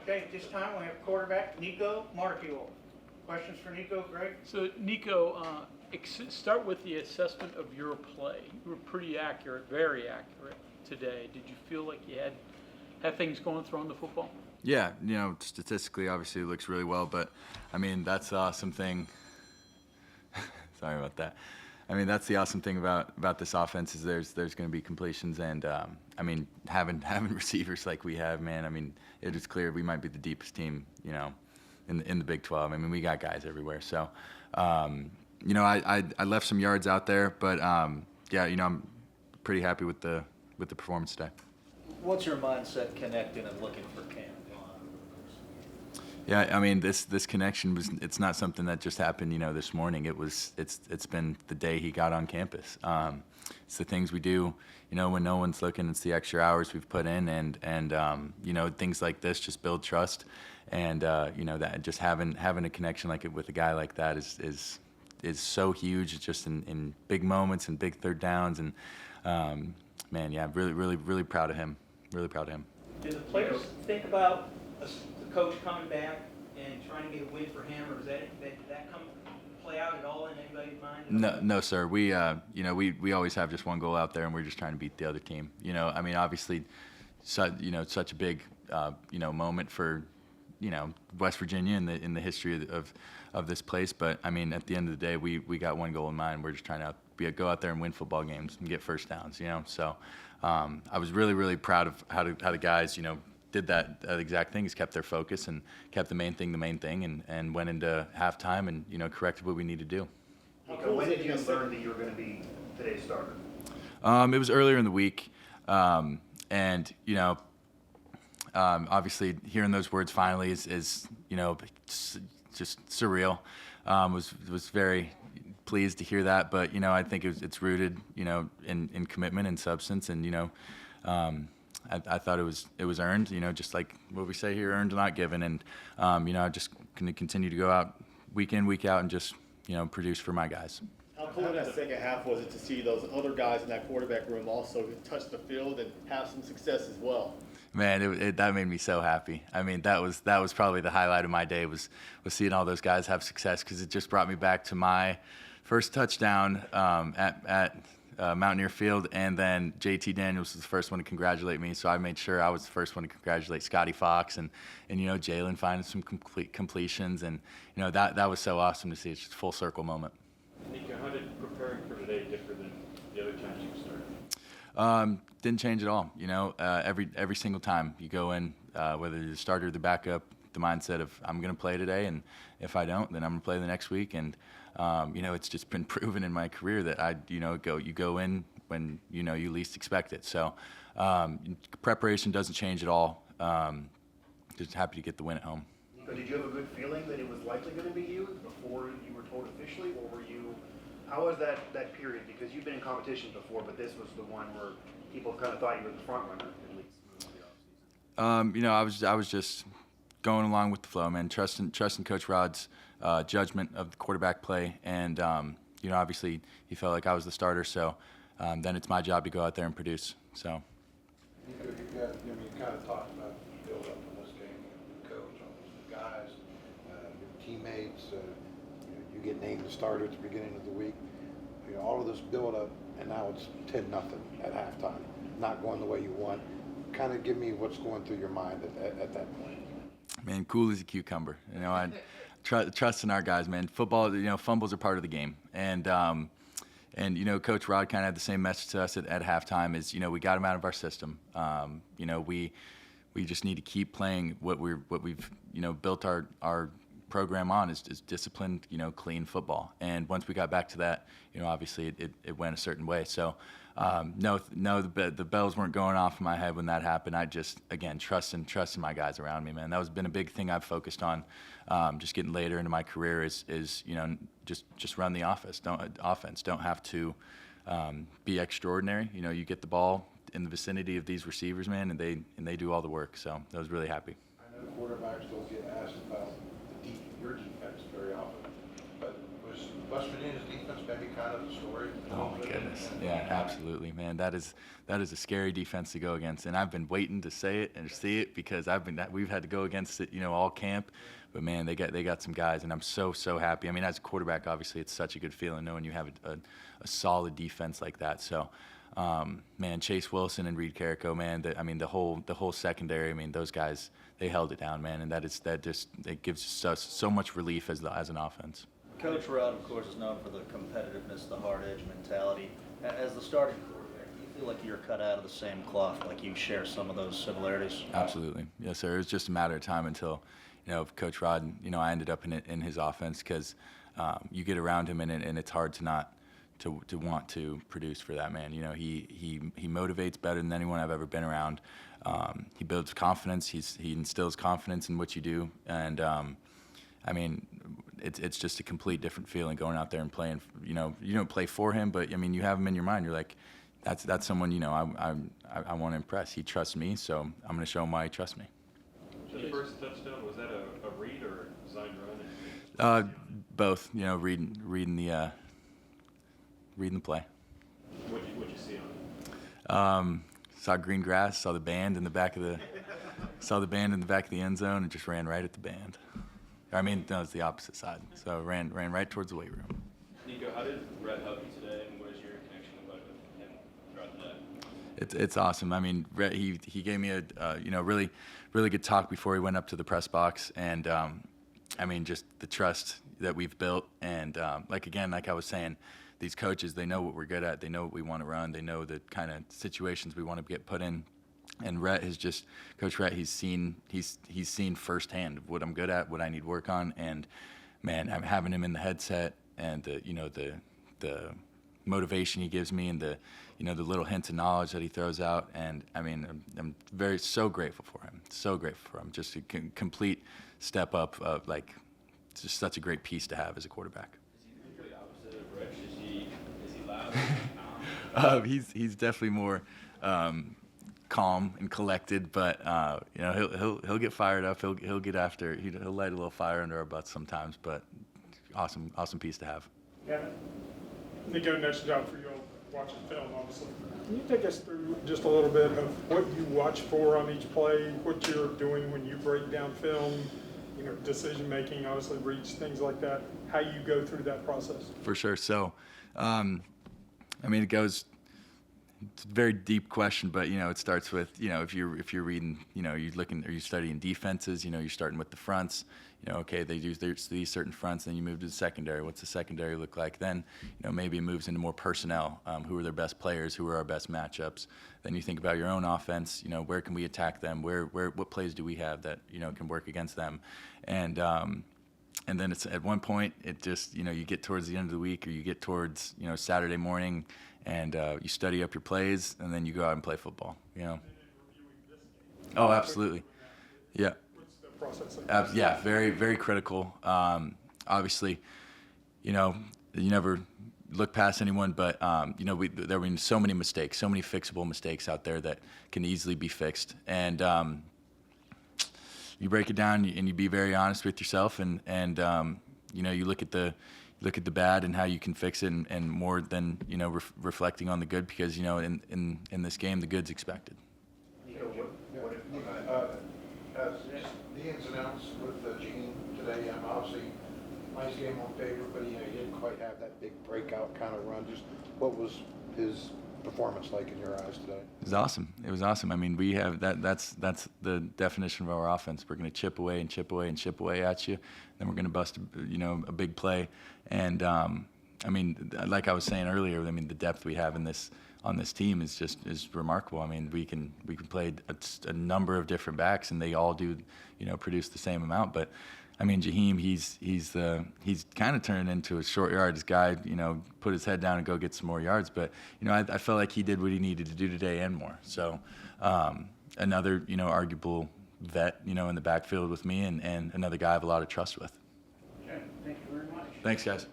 Okay, at this time we have quarterback Nicco Marchiol. Questions for Nicco, Greg? So, Nicco, start with the assessment of your play. You were pretty accurate, very accurate today. Did you feel like you had things going throwing the football? Yeah, statistically, obviously, it looks really well, but I mean, that's the awesome thing. Sorry about that. I mean, that's the awesome thing about this offense is there's going to be completions, and I mean, having receivers like we have, man. I mean, it is clear we might be the deepest team, in the Big 12. I mean, we got guys everywhere. So, I left some yards out there, but yeah, I'm pretty happy with the performance today. What's your mindset connecting and looking for Cam? Yeah, I mean, this connection it's not something that just happened, this morning. It's been the day he got on campus. It's the things we do, when no one's looking. It's the extra hours we've put in, and things like this just build trust, and that just having a connection like it with a guy like that is so huge. It's just in big moments and big third downs, and man, yeah, really proud of him. Really proud of him. Do the players think about the coach coming back and trying to get a win for him, or does that play out at all in anybody's mind? No, sir. We always have just one goal out there, and we're just trying to beat the other team. I mean, obviously, such a big moment for West Virginia in the history of this place. But I mean, at the end of the day, we got one goal in mind. We're just trying to go out there and win football games and get first downs. So I was really proud of how the guys did that exact thing. Is kept their focus and kept the main thing, and went into halftime and corrected what we need to do. Nicco, when did you learn that you were going to be today's starter? It was earlier in the week, and obviously hearing those words finally is just surreal. Was very pleased to hear that, but I think it's rooted in commitment and substance, and I thought it was earned, just like what we say here, earned not given, and I'm just going to continue to go out week in, week out, and just produce for my guys. How cool in that second half was it to see those other guys in that quarterback room also touch the field and have some success as well? Man, that made me so happy. I mean, that was probably the highlight of my day was seeing all those guys have success, because it just brought me back to my first touchdown at Mountaineer Field, and then JT Daniels was the first one to congratulate me, so I made sure I was the first one to congratulate Scotty Fox and Jalen finding some completions, and that was so awesome to see. It's just a full circle moment. Nicco, how did preparing for today differ than the other times you started? Didn't change at all. Every single time you go in, whether you're the starter or the backup, the mindset of I'm going to play today, and if I don't, then I'm going to play the next week. And it's just been proven in my career that you go in when you least expect it. So preparation doesn't change at all. Just happy to get the win at home. Nicco, did you have a good feeling that it was likely going to be you before you were told officially, or were you? How was that period? Because you've been in competition before, but this was the one where people kind of thought you were the front runner at least. I was just going along with the flow, man. Trusting Coach Rod's judgment of the quarterback play, and obviously he felt like I was the starter, so then it's my job to go out there and produce. So. You kind of talked about the build up in this game, the coach, all the guys, your teammates. You get named the starter at the beginning of the week. All of this build up, and now it's 10-0 at halftime, not going the way you want. Kind of give me what's going through your mind at that point. Man, cool as a cucumber. I trust in our guys, man. Football, fumbles are part of the game, and Coach Rod kind of had the same message to us at halftime. Is we got him out of our system. We just need to keep playing what we've built our program on is disciplined, clean football. And once we got back to that, obviously it went a certain way. So no, the bells weren't going off in my head when that happened. I just, again, trusting my guys around me, man. That has been a big thing I've focused on, just getting later into my career is just run the offense. Don't have to be extraordinary. You get the ball in the vicinity of these receivers, man, and they do all the work. So I was really happy. I know quarterbacks don't get asked about your defense very often, but was West Virginia's defense maybe kind of the story? Oh my goodness. Yeah, absolutely, man. That is a scary defense to go against, and I've been waiting to say it and see it because we've had to go against it, all camp. But man, they got some guys, and I'm so happy. I mean, as a quarterback, obviously, it's such a good feeling knowing you have a solid defense like that. So, man, Chase Wilson and Reed Carrico, man. The whole secondary. I mean, those guys, they held it down, man, and it gives us so much relief as an offense. Coach Rod, of course, is known for the competitiveness, the hard edge mentality. As the starting quarterback, do you feel like you're cut out of the same cloth, like you share some of those similarities? Absolutely, yes, sir. It was just a matter of time until, Coach Rod, I ended up in his offense because you get around him and it's hard to not to want to produce for that man. He motivates better than anyone I've ever been around. He builds confidence. He instills confidence in what you do, and I mean, it's just a complete different feeling going out there and playing. You don't play for him, but I mean, you have him in your mind. You're like, that's someone I want to impress. He trusts me, so I'm going to show him why he trusts me. The first touchdown, was that a read or a designed run? Both. Reading the play. What'd you see on it? Saw green grass. Saw the band in the back of the end zone, and just ran right at the band. I mean, no, it's the opposite side. So ran right towards the weight room. Nicco, how did Rhett help you today, and what is your connection with him throughout the day? It's awesome. I mean, Rhett, he gave me a really good talk before he went up to the press box, and I mean, just the trust that we've built, and like I was saying, these coaches, they know what we're good at, they know what we want to run, they know the kind of situations we want to get put in. And Rhett has Coach Rhett, he's seen firsthand what I'm good at, what I need work on, and man, I'm having him in the headset, and the motivation he gives me, and the little hints of knowledge that he throws out, and I mean, I'm so grateful for him, Just a complete step up, it's just such a great piece to have as a quarterback. Is he the opposite of Rich? Is he loud? He's definitely more calm and collected, but he'll get fired up. He'll get after. He'll light a little fire under our butts sometimes. But awesome piece to have. Kevin? Nicco, next job for you watching film, obviously. Can you take us through just a little bit of what you watch for on each play, what you're doing when you break down film, decision making, obviously reads, things like that, how you go through that process? For sure. So, I mean, it's a very deep question, but it starts with if you're reading, you're studying defenses, you're starting with the fronts. Okay, they use these certain fronts, then you move to the secondary. What's the secondary look like? Then maybe it moves into more personnel. Who are their best players? Who are our best matchups? Then you think about your own offense. Where can we attack them? What plays do we have that can work against them? And then it's at one point it just you get towards the end of the week, or you get towards Saturday morning, and you study up your plays, and then you go out and play football. Oh, absolutely. Yeah. What's the process like? Yeah, very, very critical. Obviously, you never look past anyone, but there have been so many mistakes, so many fixable mistakes out there that can easily be fixed. And you break it down, and you be very honest with yourself, and you look at the bad and how you can fix it, and more than reflecting on the good, because in this game the good's expected. As the ins and outs with Gene today, obviously nice game on paper, but he didn't quite have that big breakout kind of run. Just what was his performance like in your eyes today? It was awesome. I mean, we have that's the definition of our offense. We're going to chip away and chip away and chip away at you. Then we're going to bust a big play. And I mean, like I was saying earlier, I mean, the depth we have on this team is remarkable. I mean, we can play a number of different backs, and they all do produce the same amount. But I mean, Jaheim, he's kind of turned into a short yards guy. Put his head down and go get some more yards. But I felt like he did what he needed to do today and more. So another arguable vet in the backfield with me, and another guy I have a lot of trust with. Okay, thank you very much. Thanks, guys.